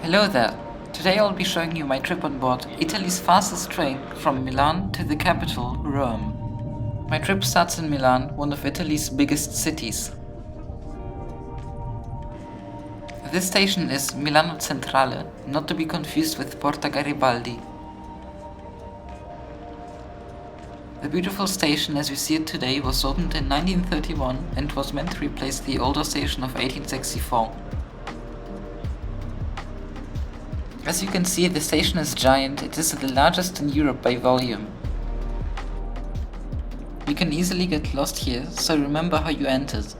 Hello there! Today I'll be showing you my trip on board Italy's fastest train from Milan to the capital, Rome. My trip starts in Milan, one of Italy's biggest cities. This station is Milano Centrale, not to be confused with Porta Garibaldi. The beautiful station as we see it today was opened in 1931 and was meant to replace the older station of 1864. As you can see, the station is giant. It is the largest in Europe by volume. You can easily get lost here, so remember how you entered.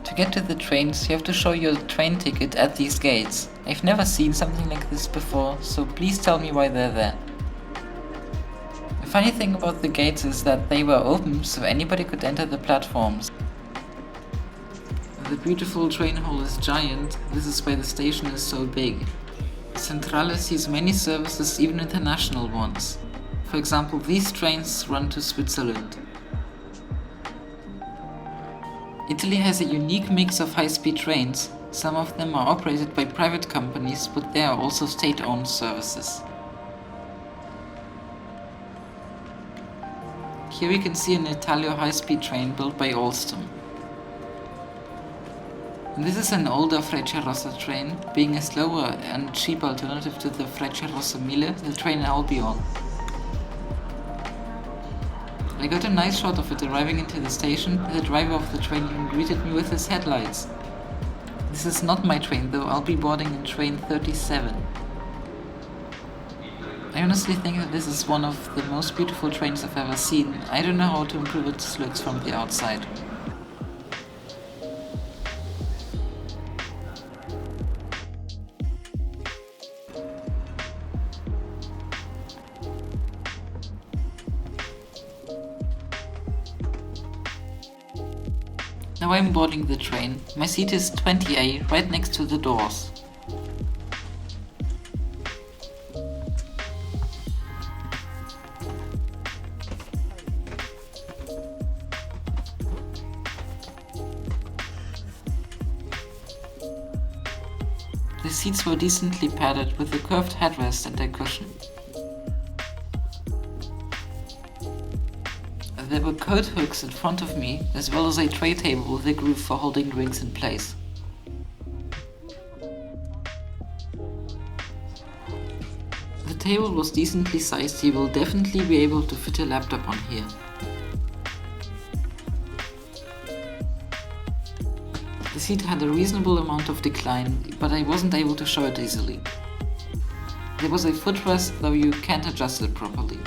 To get to the trains, you have to show your train ticket at these gates. I've never seen something like this before, so please tell me why they're there. The funny thing about the gates is that they were open, so anybody could enter the platforms. The beautiful train hall is giant. This is why the station is so big. Centrale sees many services, even international ones. For example, these trains run to Switzerland. Italy has a unique mix of high-speed trains. Some of them are operated by private companies, but there are also state-owned services. Here we can see an Italio high-speed train built by Alstom. This is an older Frecciarossa train, being a slower and cheaper alternative to the Frecciarossa Mille, the train I'll be on. I got a nice shot of it arriving into the station. The driver of the train even greeted me with his headlights. This is not my train though, I'll be boarding in train 37. I honestly think that this is one of the most beautiful trains I've ever seen. I don't know how to improve its looks from the outside. Now I'm boarding the train. My seat is 20A, right next to the doors. The seats were decently padded with a curved headrest and a cushion. There were coat hooks in front of me, as well as a tray table with a groove for holding drinks in place. The table was decently sized. You will definitely be able to fit a laptop on here. The seat had a reasonable amount of decline, but I wasn't able to show it easily. There was a footrest, though you can't adjust it properly.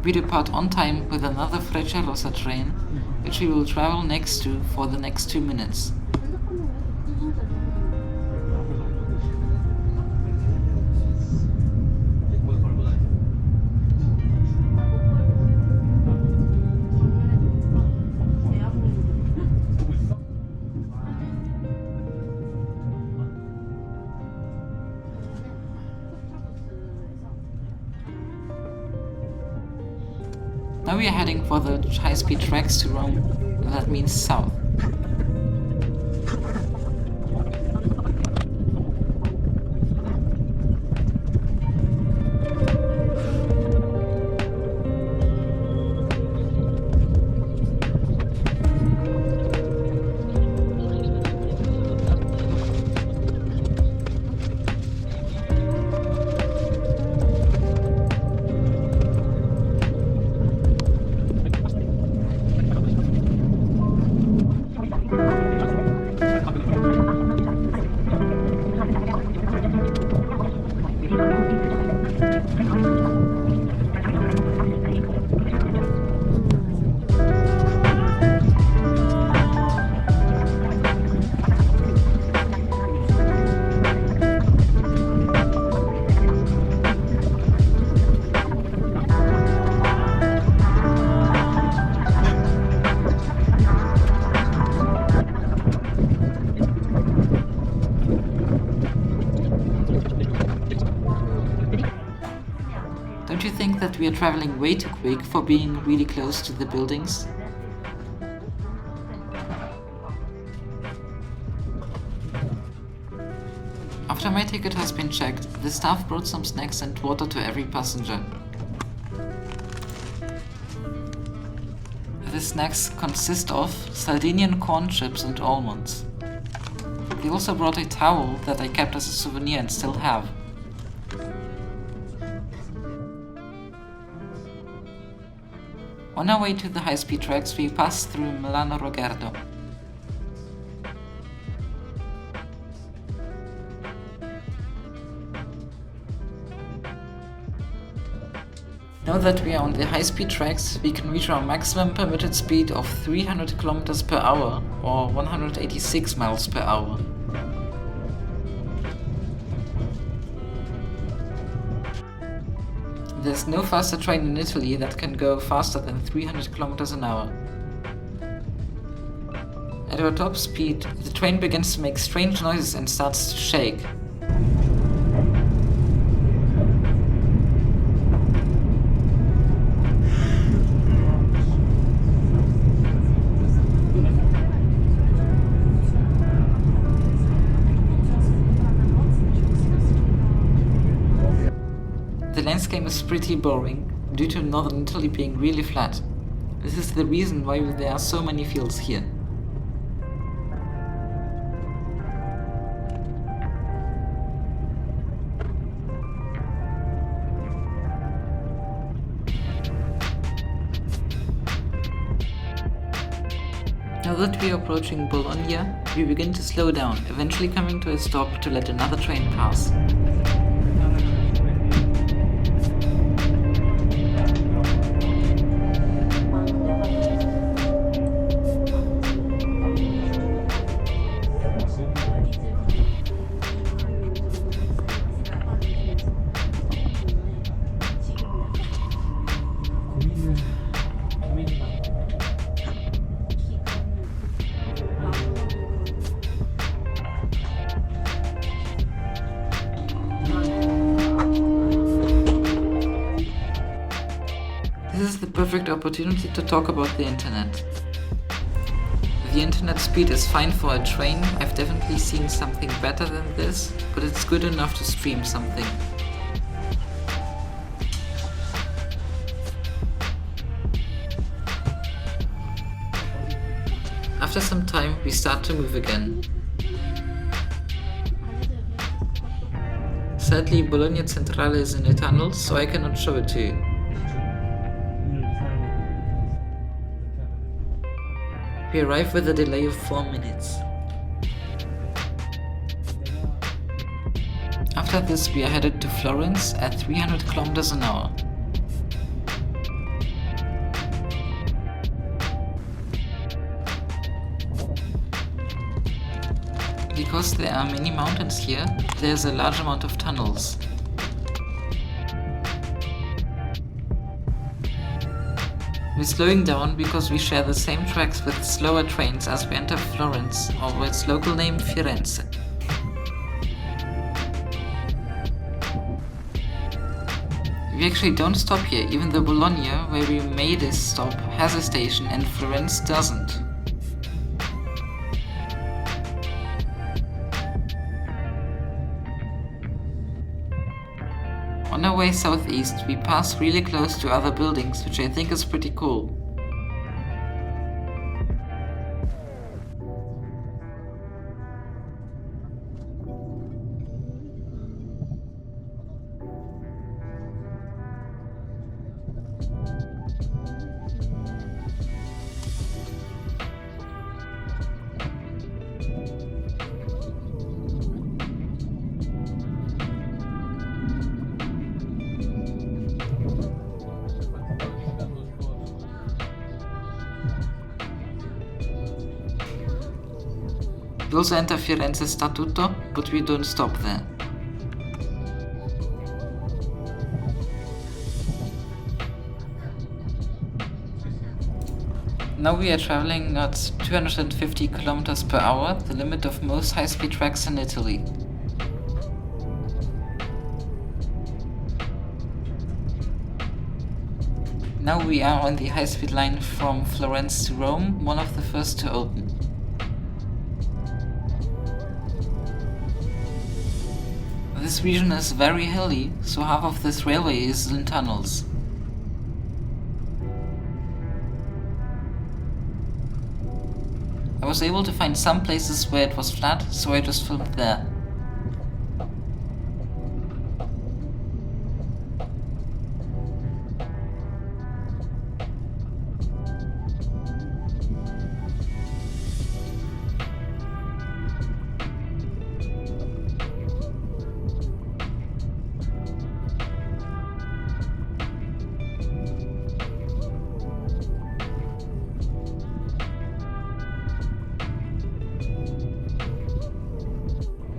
We depart on time with another Frecciarossa train, which we will travel next to for the next 2 minutes. Now we are heading for the high-speed tracks to Rome, that means south. we are traveling way too quick for being really close to the buildings. After my ticket has been checked, the staff brought some snacks and water to every passenger. The snacks consist of Sardinian corn chips and almonds. They also brought a towel that I kept as a souvenir and still have. On our way to the high-speed tracks, we passed through Milan. Now that we are on the high-speed tracks, we can reach our maximum permitted speed of 300 km per hour or 186 miles per hour. There's no faster train in Italy that can go faster than 300 km an hour. At our top speed, the train begins to make strange noises and starts to shake. The landscape is pretty boring, due to northern Italy being really flat. This is the reason why there are so many fields here. Now that we are approaching Bologna, we begin to slow down, eventually coming to a stop to let another train pass. This is the perfect opportunity to talk about the internet. The internet speed is fine for a train. I've definitely seen something better than this, but it's good enough to stream something. After some time, we start to move again. Sadly, Bologna Centrale is in a tunnel, so I cannot show it to you. We arrive with a delay of 4 minutes. After this, we are headed to Florence at 300 km an hour. Because there are many mountains here, there is a large amount of tunnels. We're slowing down because we share the same tracks with slower trains as we enter Florence, or its local name Firenze. We actually don't stop here, even though Bologna, where we made this stop, has a station and Florence doesn't. On our way southeast, we pass really close to other buildings, which I think is pretty cool. We also enter Firenze Statuto, but we don't stop there. Now we are traveling at 250 km per hour, the limit of most high-speed tracks in Italy. Now we are on the high-speed line from Florence to Rome, one of the first to open. This region is very hilly, so half of this railway is in tunnels. I was able to find some places where it was flat, so I just filmed there.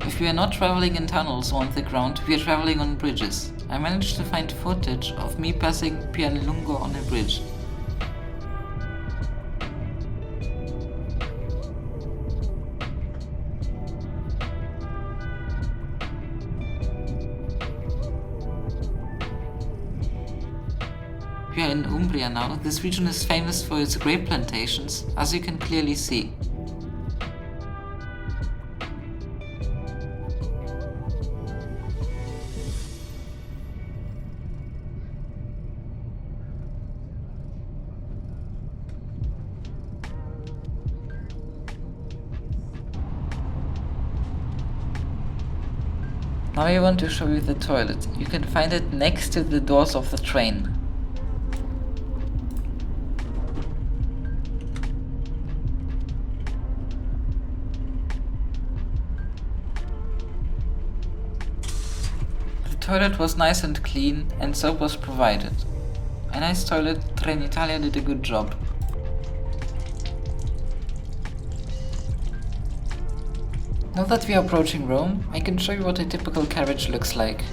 If we are not traveling in tunnels or on the ground, we are traveling on bridges. I managed to find footage of me passing Pianlungo on a bridge. We are in Umbria now. This region is famous for its grape plantations, as you can clearly see. Now I want to show you the toilet. You can find it next to the doors of the train. The toilet was nice and clean, and soap was provided. A nice toilet, Trenitalia did a good job. Now that we are approaching Rome, I can show you what a typical carriage looks like.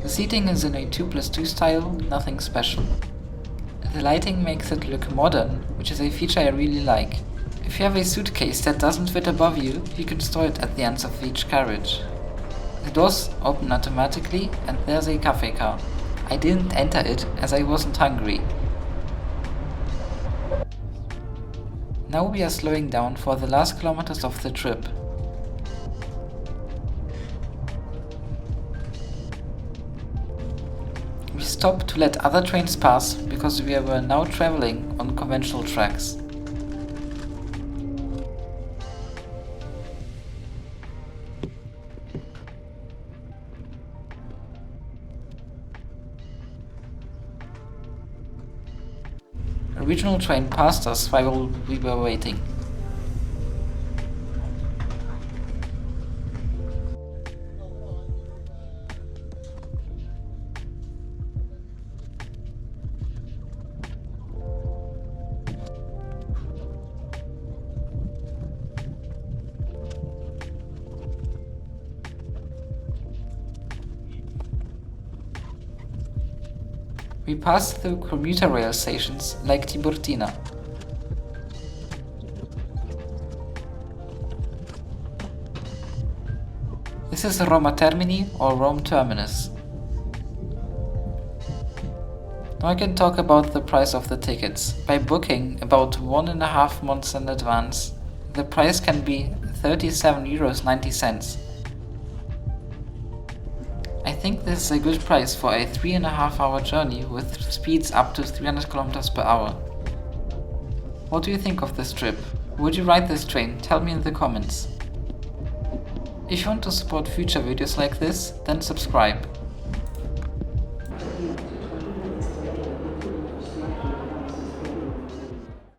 The seating is in a 2+2 style, nothing special. The lighting makes it look modern, which is a feature I really like. If you have a suitcase that doesn't fit above you, you can store it at the ends of each carriage. The doors open automatically, and there's a cafe car. I didn't enter it as I wasn't hungry. Now we are slowing down for the last kilometers of the trip. We stopped to let other trains pass because we were now traveling on conventional tracks. A regional train passed us while we were waiting. We passed through commuter rail stations like Tiburtina. This is Roma Termini or Rome Terminus. Now I can talk about the price of the tickets. By booking about 1.5 months in advance, the price can be €37.90. I think this is a good price for a 3.5-hour journey with speeds up to 300 km per hour. What do you think of this trip? Would you ride this train? Tell me in the comments. If you want to support future videos like this, then subscribe.